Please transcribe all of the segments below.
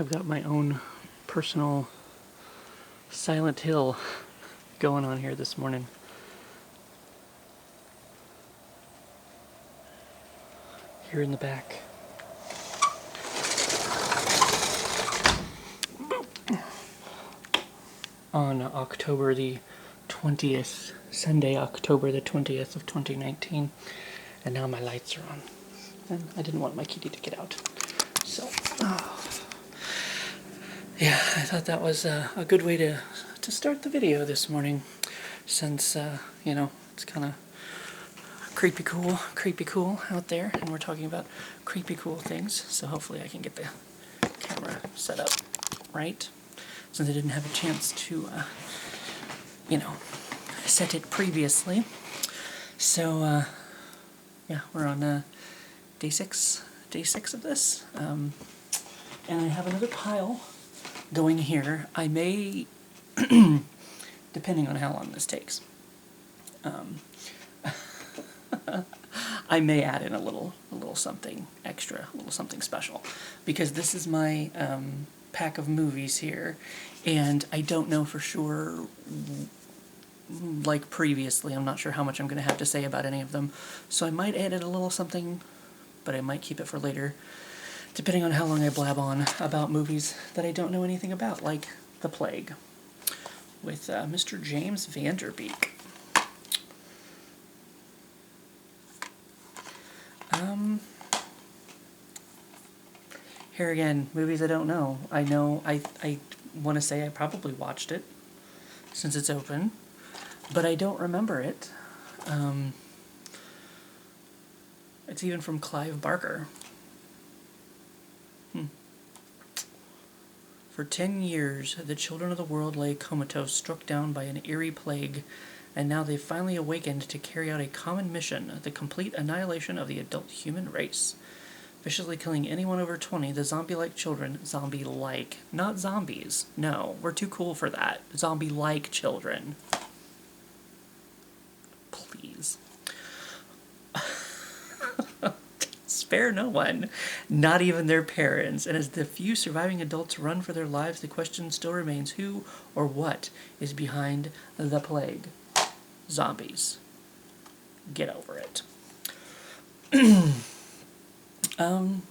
I've got my own personal Silent Hill going on here this morning. Here in the back. On October the 20th, Sunday, October the 20th of 2019. And now my lights are on. And I didn't want my kitty to get out. So, yeah, I thought that was a good way to start the video this morning. Since, you know, it's kind of creepy cool out there. And we're talking about creepy cool things. So hopefully I can get the camera set up right. Since I didn't have a chance to, you know, set it previously. So, yeah, we're on day six of this. And I have another pile going here. I may, depending on how long this takes, I may add in a little something extra, a little something special, because this is my pack of movies here, and I don't know for sure, like previously, I'm not sure how much I'm going to have to say about any of them, so I might add in a little something, but I might keep it for later, depending on how long I blab on about movies that I don't know anything about, like The Plague, with Mr. James Van Der Beek. Here again, movies I don't know. I know, I want to say I probably watched it, since it's open, but I don't remember it. It's even from Clive Barker. For 10 years, the children of the world lay comatose, struck down by an eerie plague, and now they've finally awakened to carry out a common mission, the complete annihilation of the adult human race. Viciously killing anyone over 20, the zombie-like children, zombie-like, not zombies, no, we're too cool for that, zombie-like children. Please. Spare no one, not even their parents, and as the few surviving adults run for their lives, the question still remains who or what is behind the plague. Zombies. Get over it. None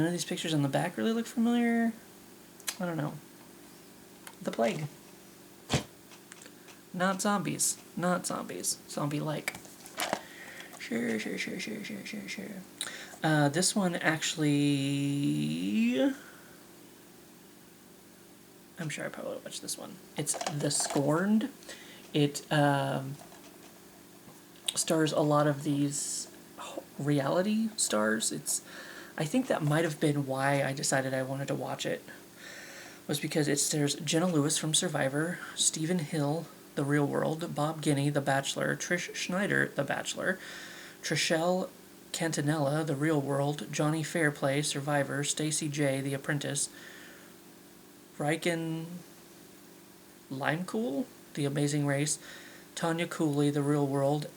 of these pictures on the back really look familiar. I don't know. The Plague. Not zombies. Not zombies. Zombie-like. Sure. This one actually... I'm sure I probably watched this one. It's The Scorned. It stars a lot of these reality stars. I think that might have been why I decided I wanted to watch it, was because it stars Jenna Lewis from Survivor, Stephen Hill, The Real World, Bob Guiney, The Bachelor, Trish Schneider, The Bachelor, Trishelle Cantanella, The Real World, Johnny Fairplay, Survivor, Stacey J, The Apprentice, Riken Limecool, The Amazing Race, Tanya Cooley, The Real World,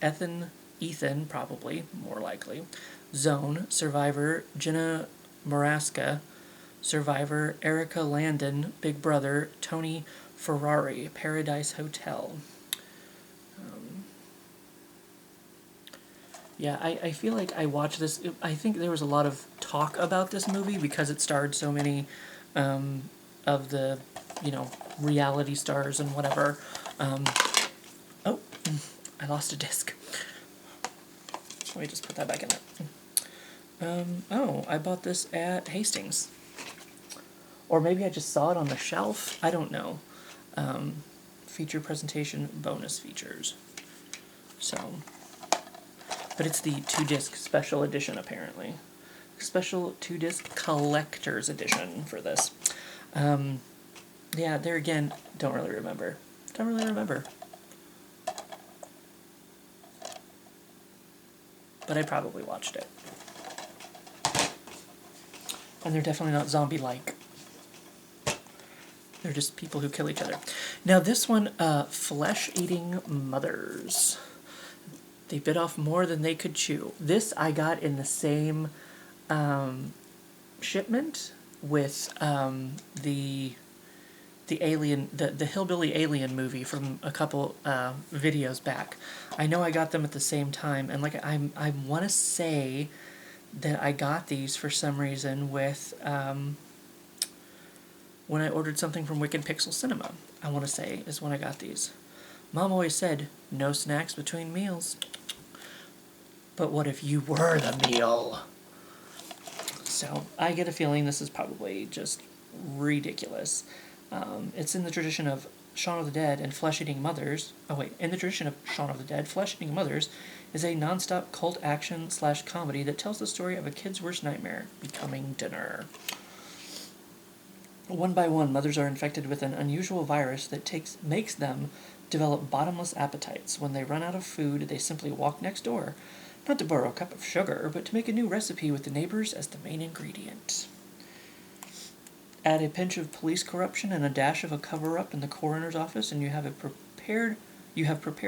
Ethan, probably, more likely, Zone, Survivor, Jenna Maraska, Survivor, Erica Landon, Big Brother, Tony Ferrari, Paradise Hotel. Yeah, I feel like I watched this. I think there was a lot of talk about this movie because it starred so many of the, you know, reality stars and whatever. Oh, I lost a disc. Let me just put that back in there. Oh, I bought this at Hastings. Or maybe I just saw it on the shelf. I don't know. Feature presentation, bonus features. So, but it's the 2-disc special edition, apparently. Special 2-disc collector's edition for this. Yeah, there again, don't really remember. But I probably watched it. And they're definitely not zombie-like. They're just people who kill each other. Now this one, Flesh-Eating Mothers. They bit off more than they could chew. This I got in the same shipment with the alien, the hillbilly alien movie from a couple videos back. I know I got them at the same time, and like I want to say that I got these for some reason with when I ordered something from Wicked Pixel Cinema. I want to say is when I got these. Mom always said no snacks between meals. But what if you were the meal? So I get a feeling this is probably just ridiculous. It's in the tradition of Shaun of the Dead and Flesh-Eating Mothers. Oh wait, in the tradition of Shaun of the Dead, Flesh-Eating Mothers is a non-stop cult action / comedy that tells the story of a kid's worst nightmare, becoming dinner. One by one, mothers are infected with an unusual virus that makes them develop bottomless appetites. When they run out of food, they simply walk next door, not to borrow a cup of sugar, but to make a new recipe with the neighbors as the main ingredient. Add a pinch of police corruption and a dash of a cover-up in the coroner's office, and you have prepared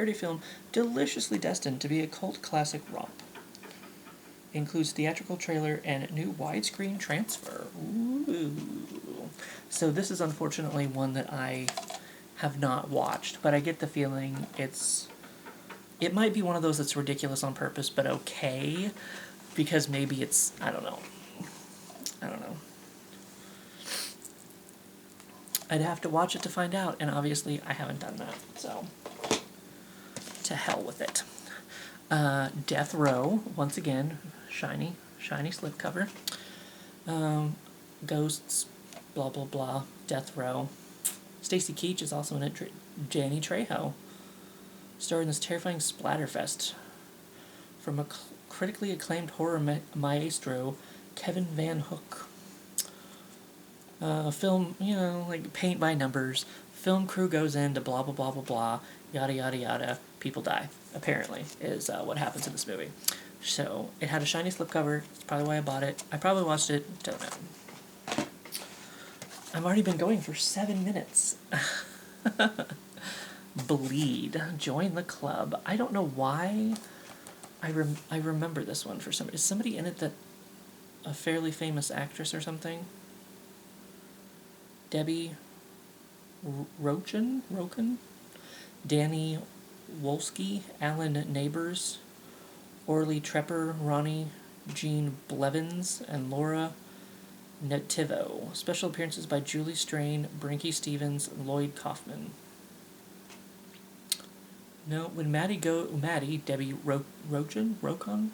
a film deliciously destined to be a cult classic romp. It includes theatrical trailer and new widescreen transfer. Ooh. So this is unfortunately one that I have not watched, but I get the feeling it might be one of those that's ridiculous on purpose, but okay, because maybe it's, I don't know. I'd have to watch it to find out, and obviously I haven't done that, so to hell with it. Death Row, once again, shiny slipcover. Ghosts, blah blah blah, Death Row. Stacy Keach is also in it, Danny Trejo. Starring in this terrifying splatterfest from a critically acclaimed horror maestro, Kevin Van Hook. Film, like paint by numbers. Film crew goes into blah blah blah blah blah, yada yada yada. People die, apparently, is what happens in this movie. So, it had a shiny slipcover. That's probably why I bought it. I probably watched it. Don't know. I've already been going for 7 minutes. Bleed. Join the club. I don't know why I remember this one for some... Is somebody in it that... a fairly famous actress or something? Debbie Rochen? Danny Wolski, Alan Neighbors, Orly Trepper, Ronnie Jean Blevins, and Laura Nativo. Special appearances by Julie Strain, Brinky Stevens, and Lloyd Kaufman. No, when Debbie Rochon,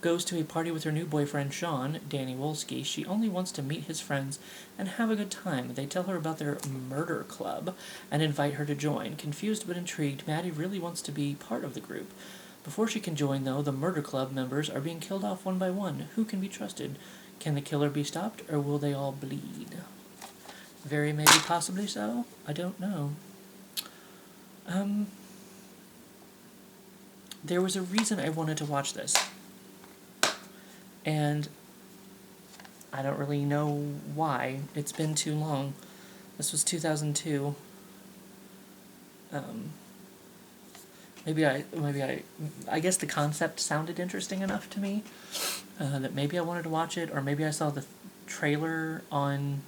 goes to a party with her new boyfriend, Sean, Danny Wolski, she only wants to meet his friends and have a good time. They tell her about their murder club and invite her to join. Confused but intrigued, Maddie really wants to be part of the group. Before she can join, though, the murder club members are being killed off one by one. Who can be trusted? Can the killer be stopped, or will they all bleed? Very maybe possibly so. I don't know. There was a reason I wanted to watch this. And I don't really know why. It's been too long. This was 2002. I guess the concept sounded interesting enough to me that maybe I wanted to watch it, or maybe I saw the trailer on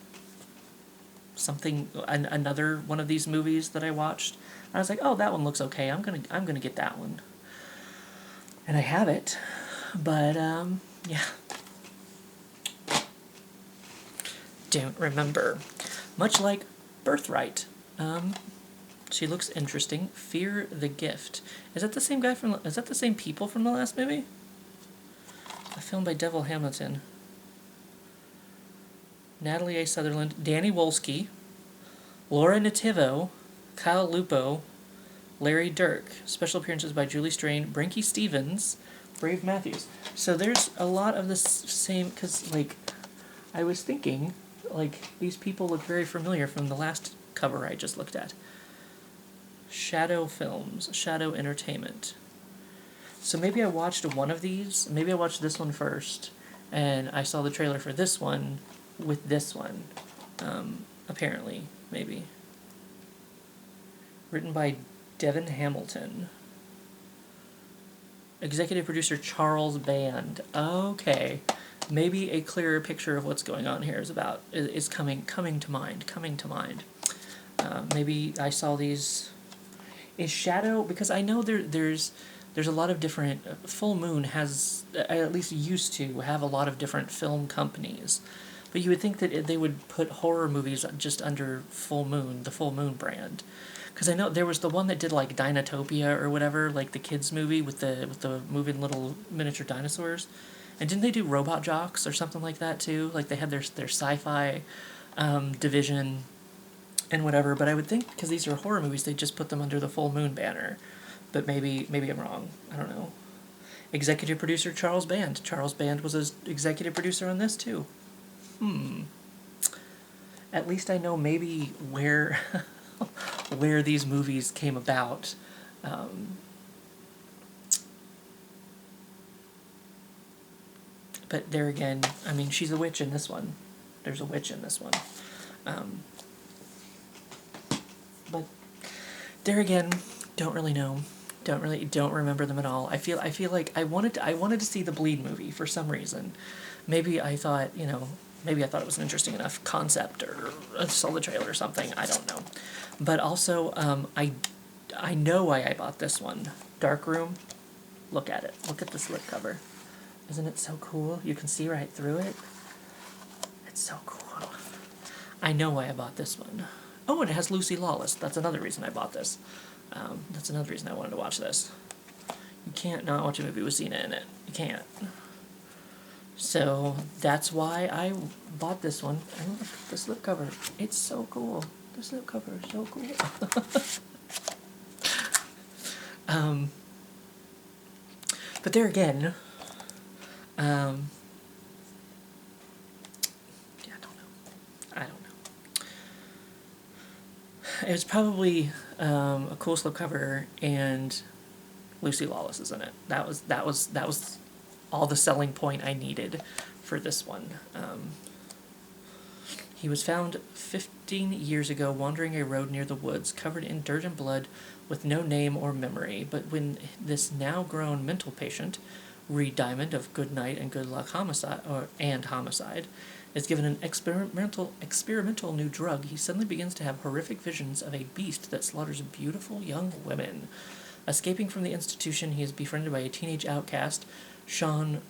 something, another one of these movies that I watched. And I was like, oh, that one looks okay. I'm gonna get that one. And I have it, but yeah. Don't remember. Much like Birthright. She looks interesting. Fear the Gift. Is that the same people from the last movie? A film by Devil Hamilton. Natalie A. Sutherland, Danny Wolski, Laura Nativo, Kyle Lupo, Larry Dirk. Special appearances by Julie Strain, Brinky Stevens, Brave Matthews. So there's a lot of the same, because, like, I was thinking, like, these people look very familiar from the last cover I just looked at. Shadow Films, Shadow Entertainment. So maybe I watched one of these, maybe I watched this one first, and I saw the trailer for this one with this one, apparently, maybe. Written by Devin Hamilton. Executive producer Charles Band. Okay. maybe a clearer picture of what's going on here is coming to mind. Maybe I saw these. Is Shadow, because I know there's a lot of different. Full Moon has, at least used to have, a lot of different film companies, but you would think that they would put horror movies just under Full Moon, the Full Moon brand. Because I know there was the one that did like Dinotopia or whatever, like the kids movie with the moving little miniature dinosaurs, and didn't they do Robot Jocks or something like that too? Like they had their sci-fi division and whatever. But I would think, because these are horror movies, they just put them under the Full Moon banner. But maybe I'm wrong. I don't know. Executive producer Charles Band. Charles Band was an executive producer on this too. At least I know maybe where where these movies came about. But there again, I mean, she's a witch in this one. There's a witch in this one. But there again, don't really know. Don't remember them at all. I feel like I wanted to see the Bleed movie for some reason. Maybe I thought, maybe I thought it was an interesting enough concept, or I saw the trailer or something. I don't know. But also, I know why I bought this one. Darkroom. Look at it. Look at the slipcover. Isn't it so cool? You can see right through it. It's so cool. I know why I bought this one. Oh, and it has Lucy Lawless. That's another reason I bought this. That's another reason I wanted to watch this. You can't not watch a movie with Xena in it. You can't. So that's why I bought this one. And look, the slipcover. It's so cool. The slipcover is so cool. But there again, yeah, I don't know. It was probably a cool slipcover, and Lucy Lawless is in it. That was all the selling point I needed for this one. He was found 15 years ago wandering a road near the woods, covered in dirt and blood, with no name or memory. But when this now-grown mental patient, Reed Diamond of Good Night and Good Luck Homicide, is given an experimental new drug, he suddenly begins to have horrific visions of a beast that slaughters beautiful young women. Escaping from the institution, he is befriended by a teenage outcast, Sean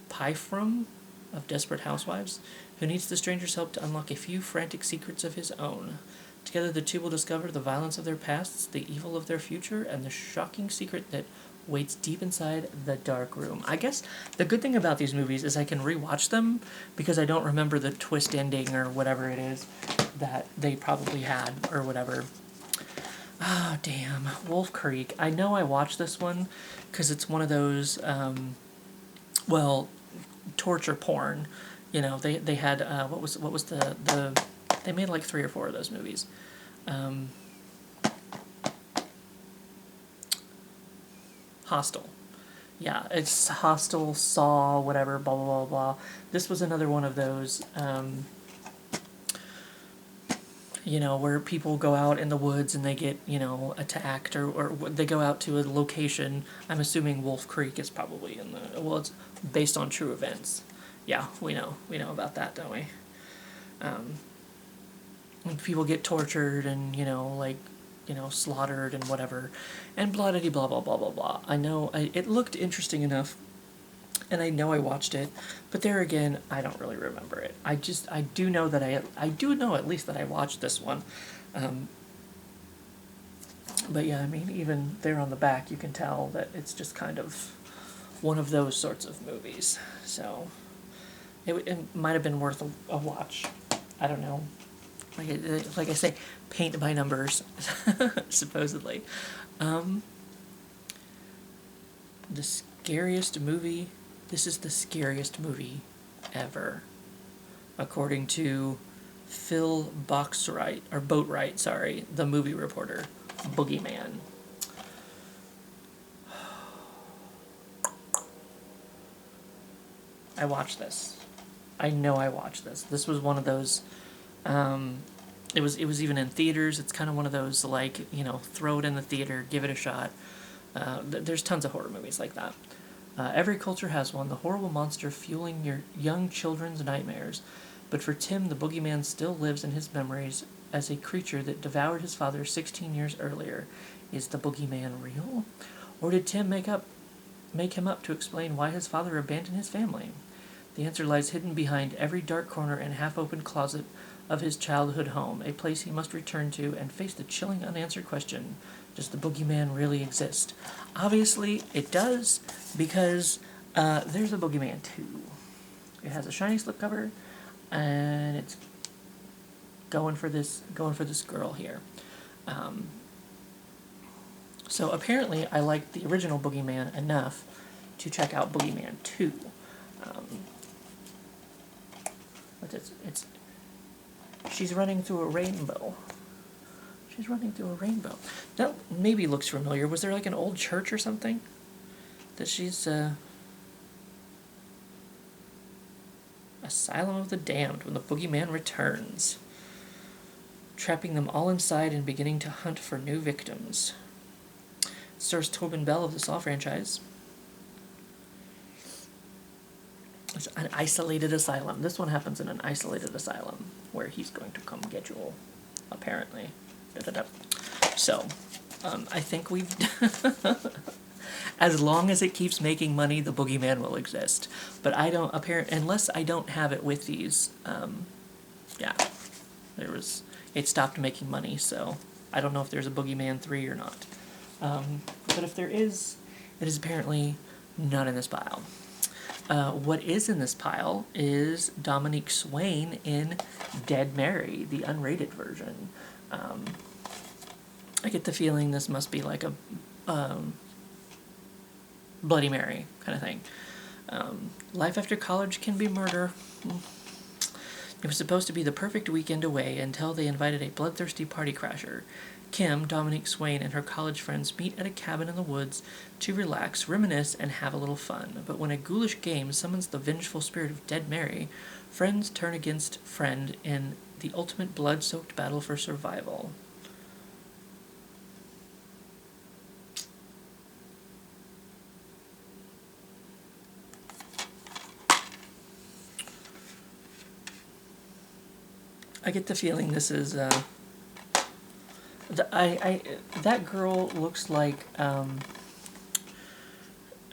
Pyfrom of Desperate Housewives, who needs the stranger's help to unlock a few frantic secrets of his own. Together, the two will discover the violence of their pasts, the evil of their future, and the shocking secret that waits deep inside the Darkroom. I guess the good thing about these movies is I can rewatch them because I don't remember the twist ending or whatever it is that they probably had or whatever. Oh, damn. Wolf Creek. I know I watched this one because it's one of those, torture porn. They had, what was the they made like 3 or 4 of those movies. Hostel. Yeah, it's Hostel, Saw, whatever, blah, blah, blah, blah. This was another one of those, where people go out in the woods and they get, attacked, or they go out to a location. I'm assuming Wolf Creek is probably it's based on true events. Yeah, we know about that, don't we? When people get tortured and, slaughtered and whatever, and blah, blah, blah, blah, blah, blah. I know, it looked interesting enough, and I know I watched it, but there again, I don't really remember it. I do know that I do know at least that I watched this one. But yeah, I mean, even there on the back, you can tell that it's just kind of one of those sorts of movies. So it might have been worth a watch. I don't know. Like I say, paint by numbers, supposedly. The scariest movie. This is the scariest movie ever, according to Phil Boatwright, the movie reporter, Boogeyman. I watched this. I know I watched this. This was one of those. It was even in theaters. It's kind of one of those, throw it in the theater, give it a shot. There's tons of horror movies like that. Every culture has one, the horrible monster fueling your young children's nightmares. But for Tim, the boogeyman still lives in his memories as a creature that devoured his father 16 years earlier. Is the boogeyman real? Or did Tim make him up to explain why his father abandoned his family? The answer lies hidden behind every dark corner and half-open closet of his childhood home, a place he must return to and face the chilling unanswered question, does the boogeyman really exist? Obviously, it does, because there's a Boogeyman 2. It has a shiny slipcover, and it's going for this girl here. So apparently, I liked the original Boogeyman enough to check out Boogeyman 2. But she's running through a rainbow. She's running through a rainbow. That maybe looks familiar. Was there like an old church or something that she's Asylum of the Damned when the boogeyman returns, trapping them all inside and beginning to hunt for new victims. It stars Tobin Bell of the Saw franchise. It's an isolated asylum. This one happens in an isolated asylum where he's going to come get you, apparently. Da-da-da. So, I think we've... As long as it keeps making money, the boogeyman will exist. But I don't... Unless I don't have it with these, yeah. It stopped making money, so I don't know if there's a Boogeyman 3 or not. But if there is, it is apparently not in this pile. What is in this pile is Dominique Swain in Dead Mary, the unrated version. I get the feeling this must be like a Bloody Mary kind of thing. Life after college can be murder. It was supposed to be the perfect weekend away until they invited a bloodthirsty party crasher. Kim, Dominique Swain, and her college friends meet at a cabin in the woods to relax, reminisce, and have a little fun. But when a ghoulish game summons the vengeful spirit of Dead Mary, friends turn against friend in the ultimate blood-soaked battle for survival. I get the feeling this is, that girl looks like,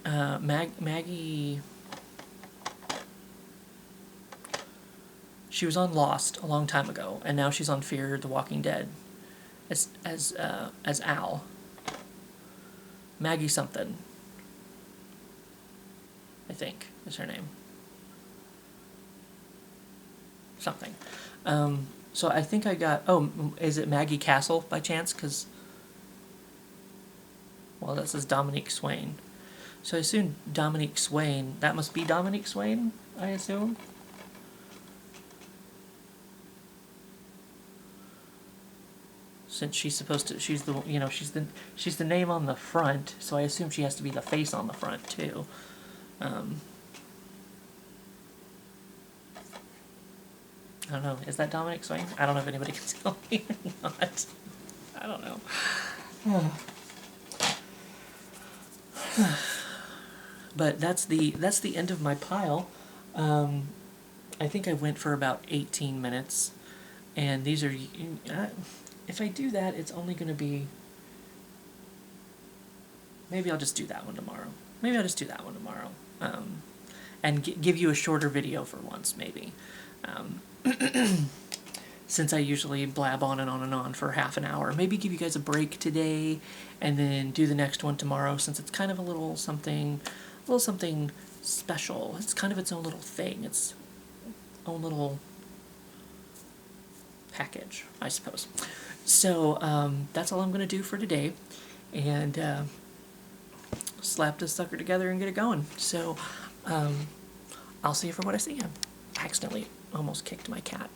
Maggie, she was on Lost a long time ago, and now she's on Fear the Walking Dead, as Al. Maggie something, I think, is her name. Something. So I think I got... Oh, is it Maggie Castle by chance? Because... Well, that says Dominique Swain. So I assume Dominique Swain... That must be Dominique Swain, I assume? Since she's supposed to... She's the... You know, she's the name on the front, so I assume she has to be the face on the front, too. I don't know. Is that Dominic Swain? I don't know if anybody can tell me or not. I don't know. But that's the end of my pile. I think I went for about 18 minutes, and these are... if I do that, it's only going to be... Maybe I'll just do that one tomorrow. And give you a shorter video for once, maybe. Since I usually blab on and on and on for half an hour. Maybe give you guys a break today and then do the next one tomorrow, since it's kind of a little something special. It's kind of its own little thing. Its own little package, I suppose. So that's all I'm going to do for today. And slap this sucker together and get it going. So I'll see you for what I see. I accidentally almost kicked my cat.